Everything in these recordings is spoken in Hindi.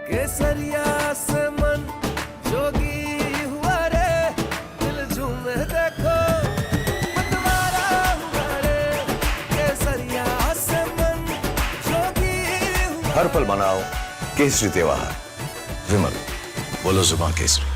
केसरिया से मन जोगी हुआ रे, दिल झूमे देखो मतवारा हुआ रे, केसरिया से मन जोगी हुआ। हर पल मनाओ केसरी त्योहार। विमल, बोलो जुबान केसरी।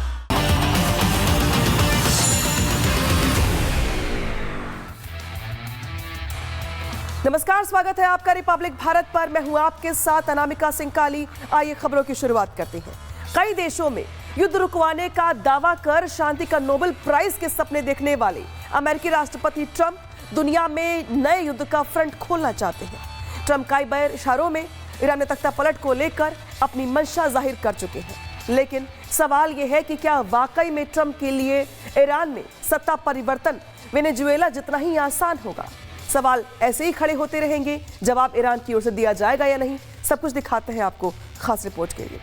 नमस्कार, स्वागत है आपका रिपब्लिक भारत पर। मैं हूं आपके साथ अनामिका सिंह काली। आइए खबरों की शुरुआत करते हैं। कई देशों में युद्ध रुकवाने का दावा कर शांति का नोबेल प्राइज के सपने देखने वाले अमेरिकी राष्ट्रपति ट्रंप दुनिया में नए युद्ध का फ्रंट खोलना चाहते हैं। ट्रंप कई बार इशारों में ईरान में तख्तापलट को लेकर अपनी मंशा जाहिर कर चुके हैं, लेकिन सवाल यह है कि क्या वाकई में ट्रंप के लिए ईरान में सत्ता परिवर्तन वेनेजुएला जितना ही आसान होगा? सवाल ऐसे ही खड़े होते रहेंगे, जवाब ईरान की ओर से दिया जाएगा या नहीं? सब कुछ दिखाते हैं आपको खास रिपोर्ट के लिए।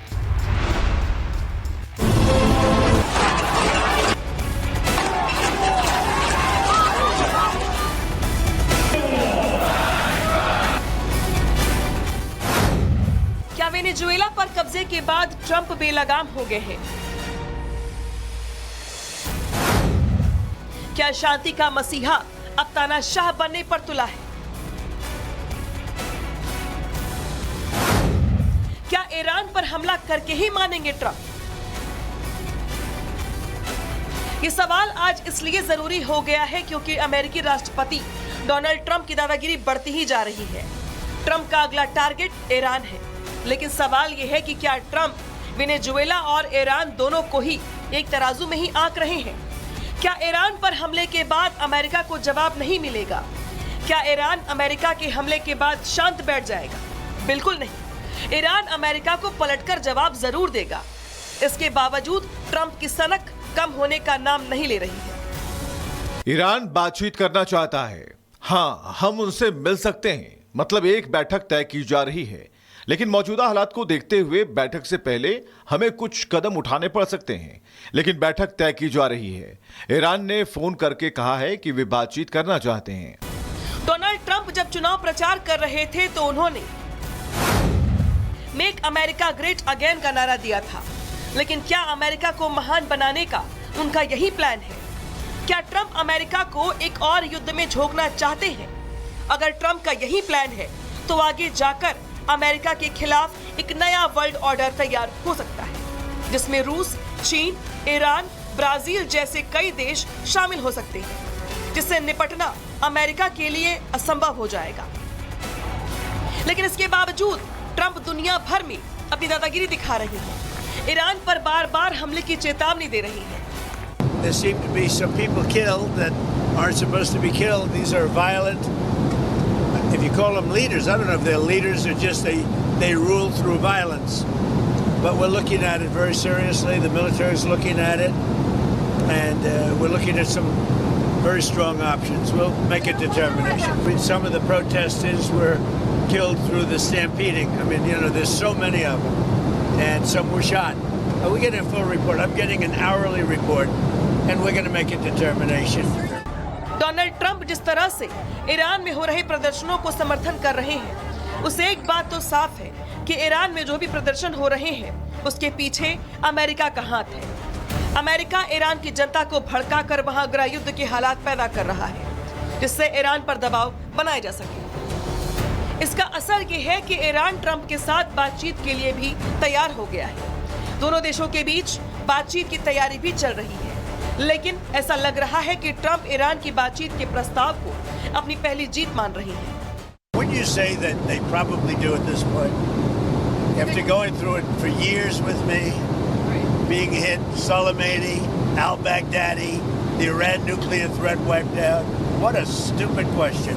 क्या वेनेजुएला पर कब्जे के बाद ट्रंप बेलगाम हो गए हैं? क्या शांति का मसीहा अब तानाशाह बनने पर तुला है? क्या ईरान पर हमला करके ही मानेंगे ट्रंप? ये सवाल आज इसलिए जरूरी हो गया है क्योंकि अमेरिकी राष्ट्रपति डोनाल्ड ट्रंप की दादागिरी बढ़ती ही जा रही है। ट्रंप का अगला टारगेट ईरान है, लेकिन सवाल यह है कि क्या ट्रंप वेनेजुएला और ईरान दोनों को ही एक तराजू में ही आंक रहे हैं? क्या ईरान पर हमले के बाद अमेरिका को जवाब नहीं मिलेगा? क्या ईरान अमेरिका के हमले के बाद शांत बैठ जाएगा? बिल्कुल नहीं। ईरान अमेरिका को पलटकर जवाब जरूर देगा। इसके बावजूद ट्रंप की सनक कम होने का नाम नहीं ले रही है। ईरान बातचीत करना चाहता है। हाँ, हम उनसे मिल सकते हैं, मतलब एक बैठक तय की जा रही है, लेकिन मौजूदा हालात को देखते हुए बैठक से पहले हमें कुछ कदम उठाने पड़ सकते हैं। लेकिन बैठक तय की जा रही है। ईरान ने फोन करके कहा है कि वे बातचीत करना चाहते हैं। डोनाल्ड ट्रंप जब चुनाव प्रचार कर रहे थे तो उन्होंने मेक अमेरिका ग्रेट अगेन का नारा दिया था, लेकिन क्या अमेरिका को महान बनाने का उनका यही प्लान है? क्या ट्रंप अमेरिका को एक और युद्ध में झोंकना चाहते हैं? अगर ट्रंप का यही प्लान है तो आगे जाकर अमेरिका के खिलाफ एक नया वर्ल्ड ऑर्डर तैयार हो सकता है, जिसमें रूस, चीन, ईरान, ब्राजील जैसे कई देश शामिल हो सकते हैं, जिससे निपटना अमेरिका के लिए असंभव हो जाएगा। लेकिन इसके बावजूद ट्रंप दुनिया भर में अपनी दादागिरी दिखा रहे हैं। ईरान पर बार-बार हमले की चेतावनी दे रही है। There seem to be some people killed that aren't supposed to be killed. These are violent. If you call them leaders, I don't know if they're leaders or just they rule through violence. But we're looking at it very seriously. The military is looking at it, and we're looking at some very strong options. We'll make a determination. I mean, some of the protesters were killed through the stampeding. I mean, you know, there's so many of them, and some were shot. We get a full report. I'm getting an hourly report, and we're going to make a determination. Donald Trump जिस तरह से ईरान में हो रहे प्रदर्शनों को समर्थन कर रहे हैं, उससे एक बात तो साफ है कि ईरान में जो भी प्रदर्शन हो रहे हैं उसके पीछे अमेरिका का हाथ है। अमेरिका ईरान की जनता को भड़काकर वहां गृह युद्ध के हालात पैदा कर रहा है, जिससे ईरान पर दबाव बनाया जा सके। इसका असर ये है कि ईरान ट्रंप के साथ बातचीत के लिए भी तैयार हो गया है। दोनों देशों के बीच बातचीत की तैयारी भी चल रही है, लेकिन ऐसा लग रहा है कि ट्रंप ईरान की बातचीत के प्रस्ताव को अपनी पहली जीत मान रही है। When you say that they probably do at this point, after going through it for years with me, being hit, Soleimani, al-Baghdadi, the Iran nuclear threat wiped out, what a stupid question.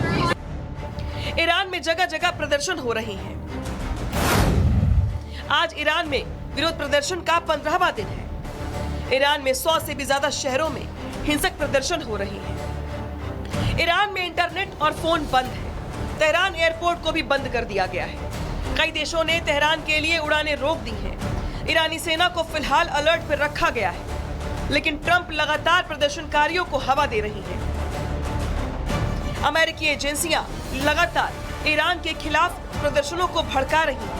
Iran में जगह जगह प्रदर्शन हो रहे हैं। आज ईरान में विरोध प्रदर्शन का 15वां दिन है। ईरान में 100 से भी ज्यादा शहरों में हिंसक प्रदर्शन हो रहे हैं। ईरान में इंटरनेट और फोन बंद है। तेहरान एयरपोर्ट को भी बंद कर दिया गया है। कई देशों ने तेहरान के लिए उड़ानें रोक दी हैं। ईरानी सेना को फिलहाल अलर्ट पर रखा गया है, लेकिन ट्रंप लगातार प्रदर्शनकारियों को हवा दे रही हैं। अमेरिकी एजेंसियां लगातार ईरान के खिलाफ प्रदर्शनों को भड़का रही है।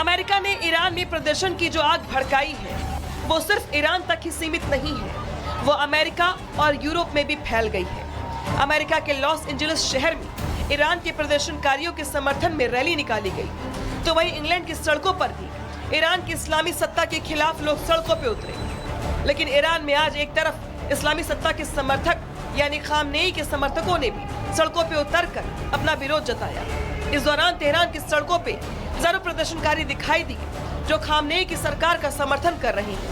अमेरिका ने ईरान में प्रदर्शन की जो आग भड़काई है वो सिर्फ ईरान तक ही सीमित नहीं है, वो अमेरिका और यूरोप में भी फैल गई है। अमेरिका के लॉस एंजलिस शहर में ईरान के प्रदर्शनकारियों के समर्थन में रैली निकाली गई, तो वहीं इंग्लैंड की सड़कों पर भी ईरान की इस्लामी सत्ता के खिलाफ लोग सड़कों पे उतरे। लेकिन ईरान में आज एक तरफ इस्लामी सत्ता के समर्थक यानी खामनेई के समर्थकों ने भी सड़कों पे उतरकर अपना विरोध जताया। इस दौरान तेहरान की सड़कों पे हजारों प्रदर्शनकारी दिखाई दिए जो खामनेई की सरकार का समर्थन कर रहे हैं।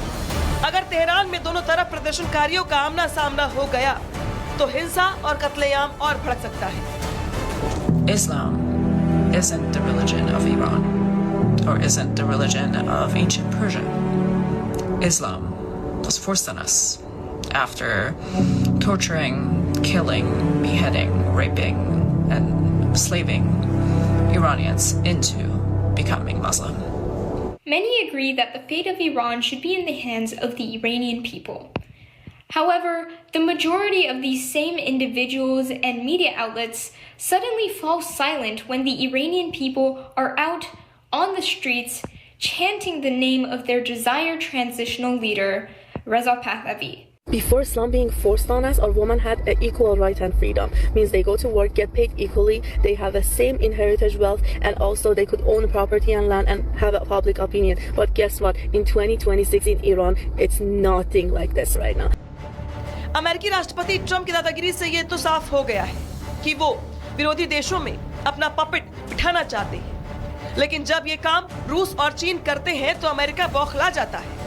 अगर तेहरान में दोनों तरफ प्रदर्शनकारियों का आमना सामना हो गया तो हिंसा और कत्लेआम और भड़क सकता है। Islam isn't the religion of Iran or isn't the religion of ancient Persia. Islam was forced on us after torturing, killing, beheading, raping, and enslaving Iranians into becoming Muslim. Many agree that the fate of Iran should be in the hands of the Iranian people. However, the majority of these same individuals and media outlets suddenly fall silent when the Iranian people are out on the streets chanting the name of their desired transitional leader, Reza Pahlavi. Before Islam being forced on us, our women had equal right and freedom. Means they go to work, get paid equally, they have the same inherited wealth, and also they could own property and land and have a public opinion. But guess what? In 2026 in Iran, it's nothing like this right now. अमेरिकी राष्ट्रपति ट्रंप की दादागिरी से ये तो साफ हो गया है कि वो विरोधी देशों में अपना पपेट बिठाना चाहते हैं, लेकिन जब ये काम रूस और चीन करते हैं तो अमेरिका बौखला जाता है।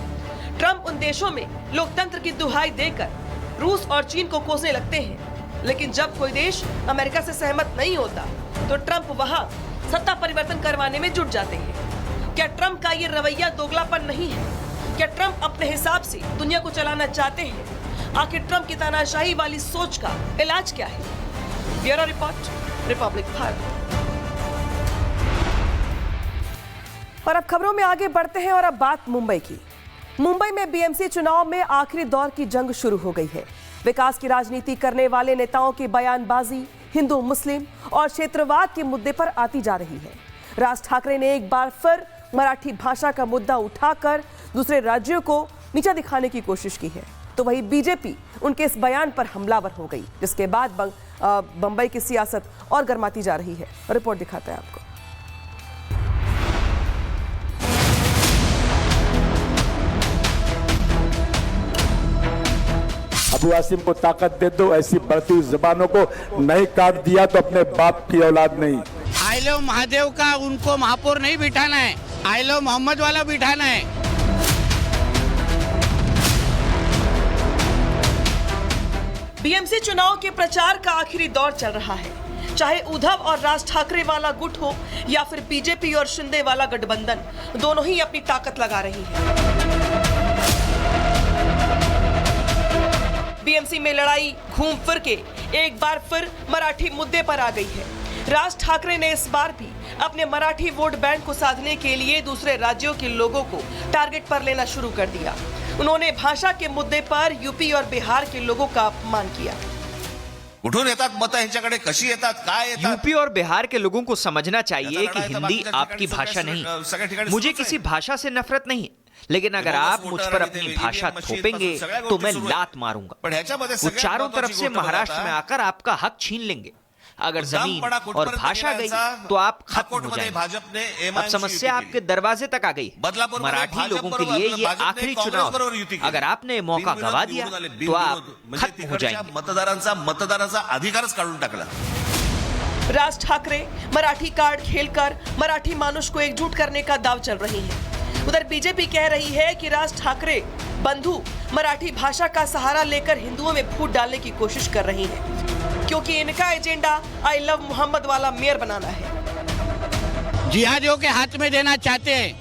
ट्रंप उन देशों में लोकतंत्र की दुहाई देकर रूस और चीन को कोसने लगते हैं, लेकिन जब कोई देश अमेरिका से सहमत नहीं होता तो ट्रंप वहां सत्ता परिवर्तन करवाने में जुट जाते हैं। क्या ट्रंप का ये रवैया दोगलापन नहीं है? क्या ट्रंप अपने हिसाब से दुनिया को चलाना चाहते हैं? आखिर ट्रंप की तानाशाही वाली सोच का इलाज क्या है? Bureau report, Republic Bharat. और अब खबरों में आगे बढ़ते हैं और अब बात मुंबई की। मुंबई में बीएमसी चुनाव में आखिरी दौर की जंग शुरू हो गई है। विकास की राजनीति करने वाले नेताओं की बयानबाजी हिंदू मुस्लिम और क्षेत्रवाद के मुद्दे पर आती जा रही है। राज ठाकरे ने एक बार फिर मराठी भाषा का मुद्दा उठाकर दूसरे राज्यों को नीचा दिखाने की कोशिश की है, तो वही बीजेपी उनके इस बयान पर हमलावर हो गई, जिसके बाद बंबई की सियासत और गर्माती जा रही है। रिपोर्ट दिखाते हैं आपको। अबू आसिम को ताकत दे दो, ऐसी बढ़ती हुई जबानों को नहीं काट दिया तो अपने बाप की औलाद नहीं। आइलो महादेव का उनको महापौर नहीं बिठाना है, आइलो मोहम्मद वाला बिठाना है। बीएमसी चुनाव के प्रचार का आखिरी दौर चल रहा है। चाहे उद्धव और राज ठाकरे वाला गुट हो या फिर बीजेपी और शिंदे वाला गठबंधन, दोनों ही अपनी ताकत लगा रही है। बीएमसी में लड़ाई घूम फिर के एक बार फिर मराठी मुद्दे पर आ गई है। राज ठाकरे ने इस बार भी अपने मराठी वोट बैंक को साधने के लिए दूसरे राज्यों के लोगों को टारगेट पर लेना शुरू कर दिया। उन्होंने भाषा के मुद्दे पर यूपी और बिहार के लोगों का अपमान किया। कुठून येतात मतं, ह्यांच्याकडे कशी येतात, काय येतात? यूपी और बिहार के लोगों को समझना चाहिए कि हिंदी आपकी भाषा नहीं। मुझे किसी भाषा से नफरत नहीं है, लेकिन अगर आप मुझ पर अपनी भाषा थोपेंगे तो मैं लात मारूंगा। वो चारों तरफ से महाराष्ट्र में आकर आपका हक छीन लेंगे। अगर जमीन और भाषा गई तो आप खत्म हो जाएंगे। अब समस्या आपके दरवाजे तक आ गई। मराठी लोगों के लिए ये आखिरी चुनाव है। अगर आपने मौका गवा दिया तो आप खत्म हो जाएंगे। मतदारांचा अधिकारच काढून टाकला। राज ठाकरे मराठी कार्ड खेलकर मराठी मानुष को एकजुट करने का दाव चल रही है। उधर बीजेपी कह रही है कि राज ठाकरे बंधु मराठी भाषा का सहारा लेकर हिंदुओं में फूट डालने की कोशिश कर रही है, क्योंकि इनका एजेंडा आई लव मोहम्मद वाला मेयर बनाना है। जिहादियों के हाथ में देना चाहते हैं,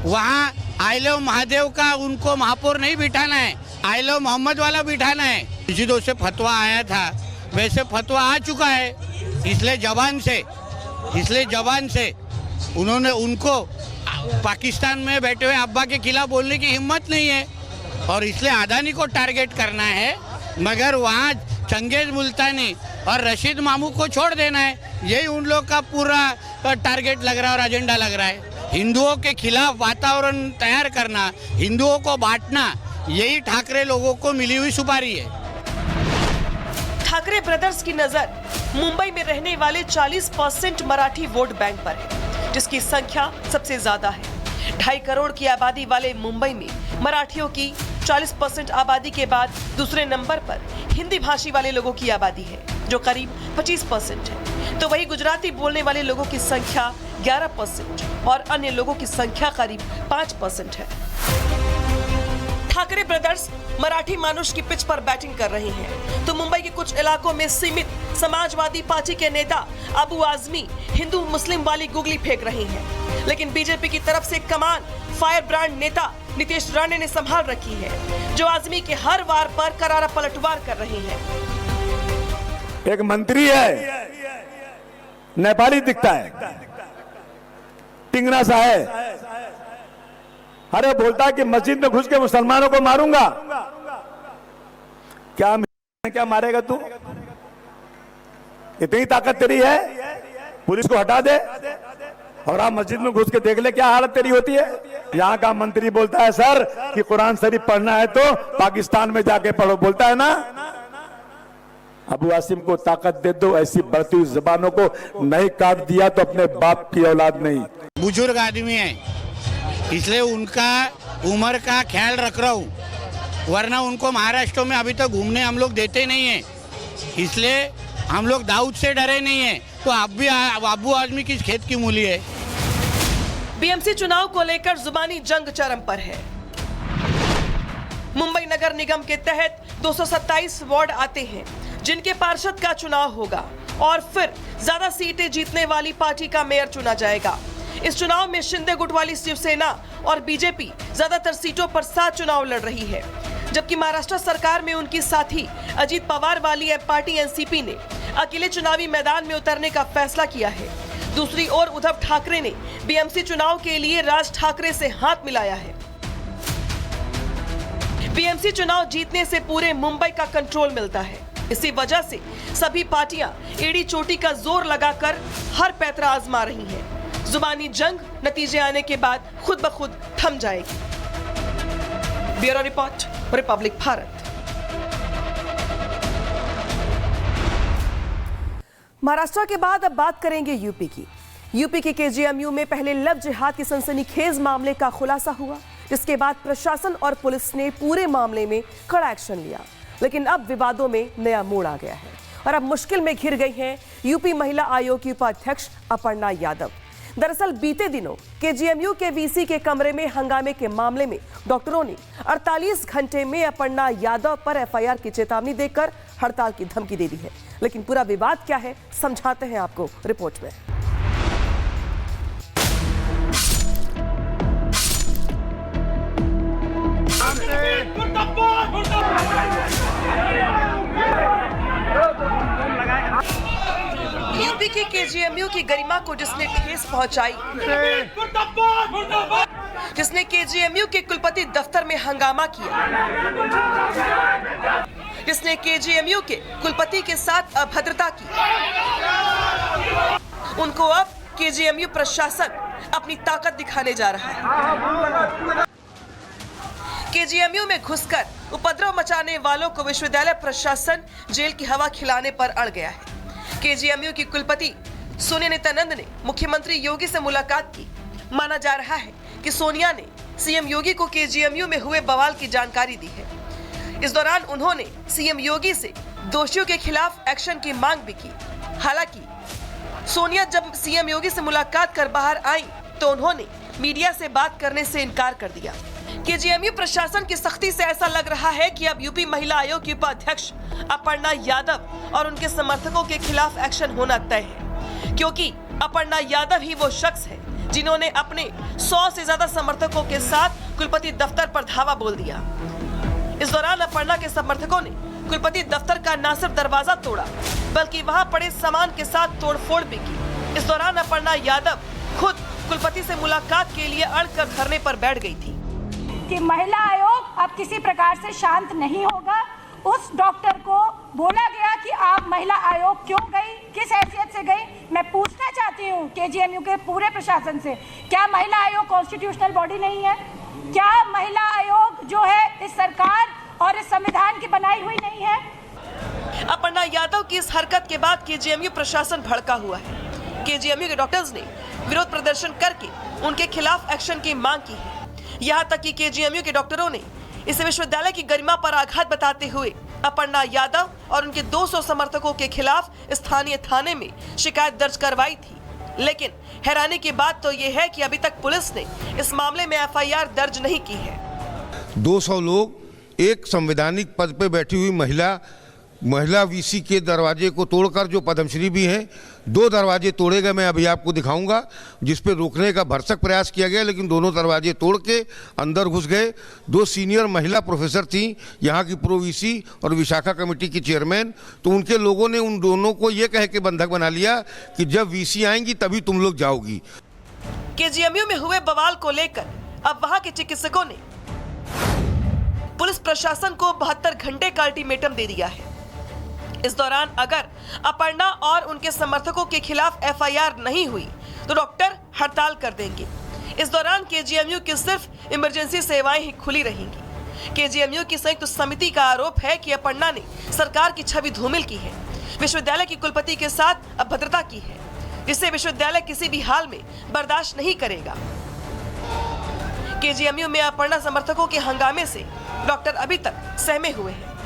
वहाँ आई लव महादेव का उनको महापौर नहीं बिठाना है, आई लव मोहम्मद वाला बिठाना है। मस्जिदों से फतवा आया था, वैसे फतवा आ चुका है, इसलिए जबान से इसलिए जबान से उन्होंने उनको पाकिस्तान में बैठे हुए अब्बा के खिलाफ बोलने की हिम्मत नहीं है और इसलिए अदानी को टारगेट करना है, मगर वहाँ चंगेज मुल्तानी और रशीद मामू को छोड़ देना है। यही उन लोग का पूरा टारगेट लग रहा है और एजेंडा लग रहा है। हिंदुओं के खिलाफ वातावरण तैयार करना, हिंदुओं को बांटना, यही ठाकरे लोगों को मिली हुई सुपारी है। ठाकरे ब्रदर्स की नजर मुंबई में रहने वाले 40% मराठी वोट बैंक पर है, जिसकी संख्या सबसे ज्यादा है। 2.5 करोड़ की आबादी वाले मुंबई में मराठियों की 40% आबादी के बाद दूसरे नंबर पर हिंदी भाषी वाले लोगों की आबादी है, जो करीब 25% है। तो वही गुजराती बोलने वाले लोगों की संख्या 11% और अन्य लोगों की संख्या करीब 5% है। ठाकरे ब्रदर्स मराठी मानुष की पिच पर बैटिंग कर रहे हैं, तो मुंबई के कुछ इलाकों में सीमित समाजवादी पार्टी के नेता अबू आजमी हिंदू मुस्लिम वाली गुगली फेंक रहे हैं। लेकिन बीजेपी की तरफ से कमान फायर ब्रांड नेता नीतीश राणे ने संभाल रखी है, जो आजमी के हर वार पर करारा पलटवार कर रहे हैं। एक मंत्री है, नेपाली दिखता है, टिंगरा सा है, अरे बोलता है कि मस्जिद में घुस के मुसलमानों को मारूंगा। क्या मारेगा तू? इतनी ताकत तेरी है? पुलिस को हटा दे और आप मस्जिद में घुस के देख ले क्या हालत तेरी होती है। यहाँ का मंत्री बोलता है सर कि कुरान शरीफ पढ़ना है तो पाकिस्तान में जाके पढ़ो, बोलता है ना। अबू आसिम को ताकत दे दो, ऐसी बढ़ती हुई जबानों को नहीं काट दिया तो अपने बाप की औलाद नहीं। बुजुर्ग आदमी है, इसलिए उनका उम्र का ख्याल रख रहा हूँ, वरना उनको महाराष्ट्र में अभी तक घूमने हम लोग देते नहीं हैं। इसलिए हम लोग दाऊद से डरे नहीं हैं। तो आप भी अबू आदमी किस खेत की मूली है। बीएमसी चुनाव को लेकर जुबानी जंग चरम पर है। मुंबई नगर निगम के तहत 227 वार्ड आते हैं, जिनके पार्षद का चुनाव होगा और फिर ज्यादा सीटें जीतने वाली पार्टी का मेयर चुना जाएगा। इस चुनाव में शिंदे गुट वाली शिवसेना और बीजेपी ज्यादातर सीटों पर साथ चुनाव लड़ रही है, जबकि महाराष्ट्र सरकार में उनकी साथी अजीत पवार वाली पार्टी एनसीपी ने अकेले चुनावी मैदान में उतरने का फैसला किया है। दूसरी ओर उद्धव ठाकरे ने बीएमसी चुनाव के लिए राज ठाकरे से हाथ मिलाया है। बीएमसी चुनाव जीतने से पूरे मुंबई का कंट्रोल मिलता है। इसी वजह से सभी पार्टियां एड़ी चोटी का जोर लगाकर हर पैतरा आजमा रही हैं। जुबानी जंग नतीजे आने के बाद खुद ब खुद थम जाएगी। Bureau report, Republic Bharat. Maharashtra के बाद अब बात करेंगे यूपी की। यूपी के केजीएमयू में पहले लव जिहाद की सनसनीखेज मामले का खुलासा हुआ, जिसके बाद प्रशासन और पुलिस ने पूरे मामले में कड़ा एक्शन लिया। लेकिन अब विवादों में नया मोड़ आ गया है और अब मुश्किल में घिर गई हैं यूपी महिला आयोग की उपाध्यक्ष अपर्णा यादव। दरअसल बीते दिनों केजीएमयू के वीसी के कमरे में हंगामे के मामले में डॉक्टरों ने 48 घंटे में अपर्णा यादव पर एफआईआर की चेतावनी देकर हड़ताल की धमकी दे दी है। लेकिन पूरा विवाद क्या है, समझाते हैं आपको रिपोर्ट में। यूपी के केजीएमयू की गरिमा को जिसने ठेस पहुंचाई, जिसने केजीएमयू के कुलपति दफ्तर में हंगामा किया, जिसने केजीएमयू के कुलपति के साथ अभद्रता की, उनको अब केजीएमयू प्रशासन अपनी ताकत दिखाने जा रहा है। केजीएमयू में घुसकर उपद्रव मचाने वालों को विश्वविद्यालय प्रशासन जेल की हवा खिलाने पर अड़ गया है। केजीएमयू की कुलपति सोनिया नित्यानंद ने मुख्यमंत्री योगी से मुलाकात की। माना जा रहा है कि सोनिया ने सीएम योगी को केजीएमयू में हुए बवाल की जानकारी दी है। इस दौरान उन्होंने सीएम योगी से दोषियों के खिलाफ एक्शन की मांग भी की। हालांकि सोनिया जब सीएम योगी से मुलाकात कर बाहर आई तो उन्होंने मीडिया से बात करने से इनकार कर दिया। केजीएमयू प्रशासन की सख्ती से ऐसा लग रहा है कि अब यूपी महिला आयोग की उपाध्यक्ष अपर्णा यादव और उनके समर्थकों के खिलाफ एक्शन होना तय है, क्योंकि अपर्णा यादव ही वो शख्स है जिन्होंने अपने 100 से ज्यादा समर्थकों के साथ कुलपति दफ्तर पर धावा बोल दिया। इस दौरान अपर्णा के समर्थकों ने कुलपति दफ्तर का न सिर्फ दरवाजा तोड़ा, बल्कि वहां पड़े सामान के साथ तोड़फोड़ भी की। इस दौरान अपर्णा यादव खुद कुलपति से मुलाकात के लिए अड़कर धरने पर बैठ गई थी कि महिला आयोग अब किसी प्रकार से शांत नहीं होगा। उस डॉक्टर को बोला गया कि आप महिला आयोग क्यों गई, किस हैसियत से गई। मैं पूछना चाहती हूँ केजीएमयू के पूरे प्रशासन से, क्या महिला आयोग कॉन्स्टिट्यूशनल बॉडी नहीं है? क्या महिला आयोग जो है इस सरकार और इस संविधान की बनाई हुई नहीं है? अपर्णा यादव की इस हरकत के बाद केजीएमयू प्रशासन भड़का हुआ है। केजीएमयू के डॉक्टर्स ने विरोध प्रदर्शन करके उनके खिलाफ एक्शन की मांग की है। यहाँ तक कि केजीएमयू के डॉक्टरों ने इसे विश्वविद्यालय की गरिमा पर आघात बताते हुए अपर्णा यादव और उनके 200 समर्थकों के खिलाफ स्थानीय थाने में शिकायत दर्ज करवाई थी। लेकिन हैरानी की बात तो ये है कि अभी तक पुलिस ने इस मामले में एफआईआर दर्ज नहीं की है। 200 लोग एक संवैधानिक पद पे बैठी हुई महिला वीसी के दरवाजे को तोड़कर, जो पद्मश्री भी हैं, 2 दरवाजे तोड़े गए। मैं अभी आपको दिखाऊंगा, जिस पे रोकने का भरसक प्रयास किया गया, लेकिन दोनों दरवाजे तोड़ के अंदर घुस गए। 2 सीनियर महिला प्रोफेसर थी यहाँ की, प्रो वीसी और विशाखा कमेटी की चेयरमैन। तो उनके लोगों ने उन दोनों को ये कह के बंधक बना लिया कि जब वीसी आएंगी तभी तुम लोग जाओगी। केजीएमयू में हुए बवाल को लेकर अब वहां के चिकित्सकों ने पुलिस प्रशासन को 72 घंटे का अल्टीमेटम दे दिया है। इस दौरान अगर अपर्णा और उनके समर्थकों के खिलाफ एफआईआर नहीं हुई तो डॉक्टर हड़ताल कर देंगे। इस दौरान केजीएमयू की सिर्फ इमरजेंसी सेवाएं ही खुली रहेंगी। केजीएमयू की संयुक्त समिति का आरोप है कि अपर्णा ने सरकार की छवि धूमिल की है, विश्वविद्यालय की कुलपति के साथ अभद्रता की है, जिसे विश्वविद्यालय किसी भी हाल में बर्दाश्त नहीं करेगा। केजीएमयू में अपर्णा समर्थकों के हंगामे से डॉक्टर अभी तक सहमे हुए हैं।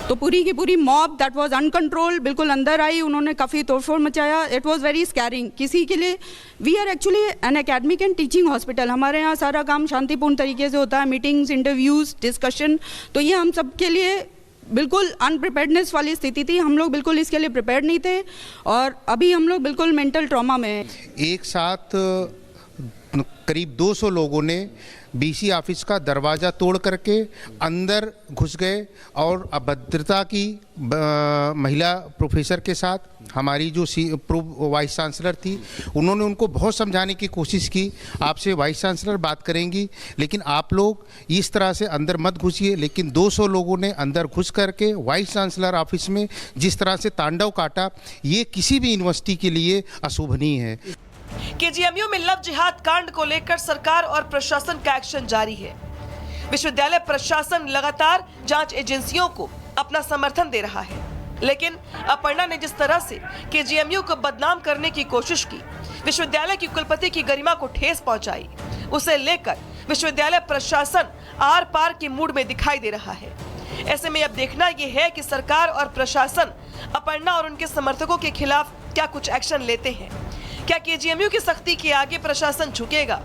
तो पूरी की पूरी मॉब दैट वाज अनकंट्रोल्ड बिल्कुल अंदर आई, उन्होंने काफ़ी तोड़फोड़ मचाया। इट वाज वेरी स्कैरिंग किसी के लिए। We are actually an academic and teaching hospital. हमारे यहाँ सारा काम शांतिपूर्ण तरीके से होता है, मीटिंग्स, इंटरव्यूज़, डिस्कशन। तो ये हम सब के लिए बिल्कुल अनप्रिपेयर्डनेस वाली स्थिति थी। हम लोग बिल्कुल इसके लिए प्रिपेयर्ड नहीं थे और अभी हम लोग बिल्कुल मेंटल ट्रॉमा में हैं। एक साथ करीब 200 लोगों ने बीसी ऑफिस का दरवाज़ा तोड़ करके अंदर घुस गए और अभद्रता की महिला प्रोफेसर के साथ। हमारी जो वाइस चांसलर थी, उन्होंने उनको बहुत समझाने की कोशिश की, आपसे वाइस चांसलर बात करेंगी, लेकिन आप लोग इस तरह से अंदर मत घुसिए। लेकिन 200 लोगों ने अंदर घुस करके वाइस चांसलर ऑफिस में जिस तरह से तांडव काटा, ये किसी भी यूनिवर्सिटी के लिए अशोभनीय है। केजीएमयू में लव जिहाद कांड को लेकर सरकार और प्रशासन का एक्शन जारी है। विश्वविद्यालय प्रशासन लगातार जांच एजेंसियों को अपना समर्थन दे रहा है, लेकिन अपर्णा ने जिस तरह से केजीएमयू को बदनाम करने की कोशिश की, विश्वविद्यालय की कुलपति की गरिमा को ठेस पहुंचाई, उसे लेकर विश्वविद्यालय प्रशासन आर पार के मूड में दिखाई दे रहा है। ऐसे में अब देखना यह है कि सरकार और प्रशासन अपर्णा और उनके समर्थकों के खिलाफ क्या कुछ एक्शन लेते हैं। क्या केजीएमयू की सख्ती के आगे प्रशासन झुकेगा?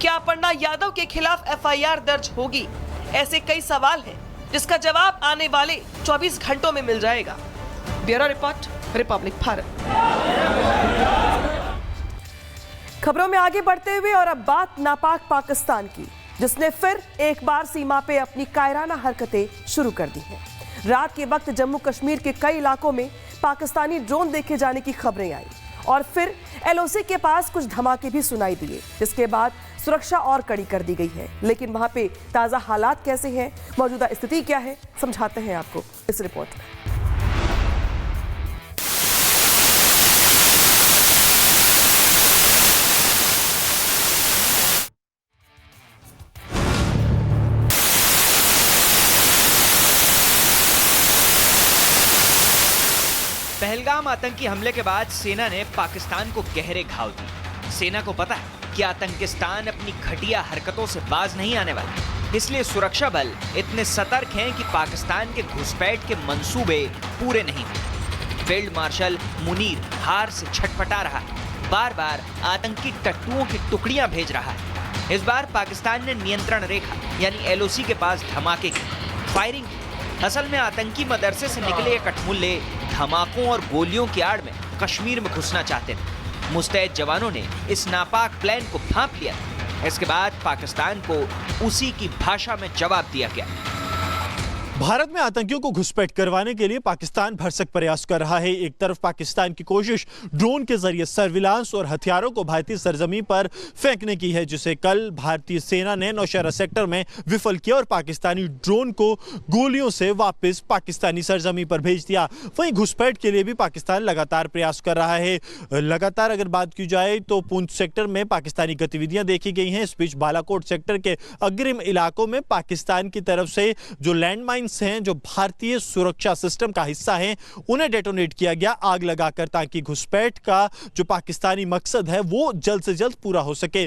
क्या अपर्णा यादव के खिलाफ एफआईआर दर्ज होगी? ऐसे कई सवाल हैं जिसका जवाब आने वाले 24 घंटों में मिल जाएगा। Bureau report, Republic Bharat. खबरों में आगे बढ़ते हुए और अब बात नापाक पाकिस्तान की, जिसने फिर एक बार सीमा पे अपनी कायराना हरकतें शुरू कर दी हैं। रात के वक्त जम्मू कश्मीर के कई इलाकों में पाकिस्तानी ड्रोन देखे जाने की खबरें आई और फिर एलओसी के पास कुछ धमाके भी सुनाई दिए, जिसके बाद सुरक्षा और कड़ी कर दी गई है। लेकिन वहां पे ताज़ा हालात कैसे हैं, मौजूदा स्थिति क्या है, समझाते हैं आपको इस रिपोर्ट में। पहलगाम आतंकी हमले के बाद सेना ने पाकिस्तान को गहरे घाव दिए। सेना को पता है कि आतंकिस्तान अपनी घटिया हरकतों से बाज नहीं आने वाला, इसलिए सुरक्षा बल इतने सतर्क हैं कि पाकिस्तान के घुसपैठ के मंसूबे पूरे नहीं हुए। फील्ड मार्शल मुनीर हार से छटपटा रहा है, बार बार आतंकी टट्टुओं की टुकड़ियां भेज रहा है। इस बार पाकिस्तान ने नियंत्रण रेखा यानी एलओसी के पास धमाके की, फायरिंग की। असल में आतंकी मदरसे से निकले ये कठमुल्ले धमाकों और गोलियों की आड़ में कश्मीर में घुसना चाहते थे। मुस्तैद जवानों ने इस नापाक प्लान को भांप लिया। इसके बाद पाकिस्तान को उसी की भाषा में जवाब दिया गया। भारत में आतंकियों को घुसपैठ करवाने के लिए पाकिस्तान भरसक प्रयास कर रहा है। एक तरफ पाकिस्तान की कोशिश ड्रोन के जरिए सर्विलांस और हथियारों को भारतीय सरजमीन पर फेंकने की है, जिसे कल भारतीय सेना ने नौशहरा सेक्टर में विफल किया और पाकिस्तानी ड्रोन को गोलियों से वापस पाकिस्तानी सरजमीन पर भेज दिया। वहीं घुसपैठ के लिए भी पाकिस्तान लगातार प्रयास कर रहा है। लगातार अगर बात की जाए तो पुंछ सेक्टर में पाकिस्तानी गतिविधियां देखी गई हैं। इस बीच बालाकोट सेक्टर के अग्रिम इलाकों में पाकिस्तान की तरफ से जो लैंडमाइन हैं, जो भारतीय सुरक्षा सिस्टम का हिस्सा हैं, उन्हें डेटोनेट किया गया आग लगाकर, ताकि घुसपैठ का जो पाकिस्तानी मकसद है वो जल्द से जल्द पूरा हो सके।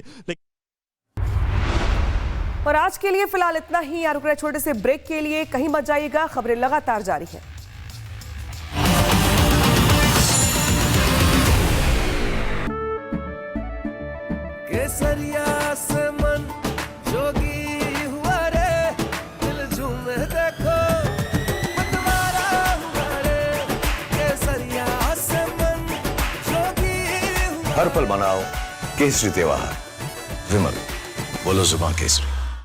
और आज के लिए फिलहाल इतना ही। यार रुक रहे छोटे से ब्रेक के लिए, कहीं मत जाइएगा, खबरें लगातार जारी हैं। केसरिया से मन जोगी हुआ रे, दिल झूमे देखो मतवारा हुआ रे, केसरिया से मन जोगी हुआ। हर पल मनाओ केसरी त्योहार। विमल, बोलो जुबान केसरी।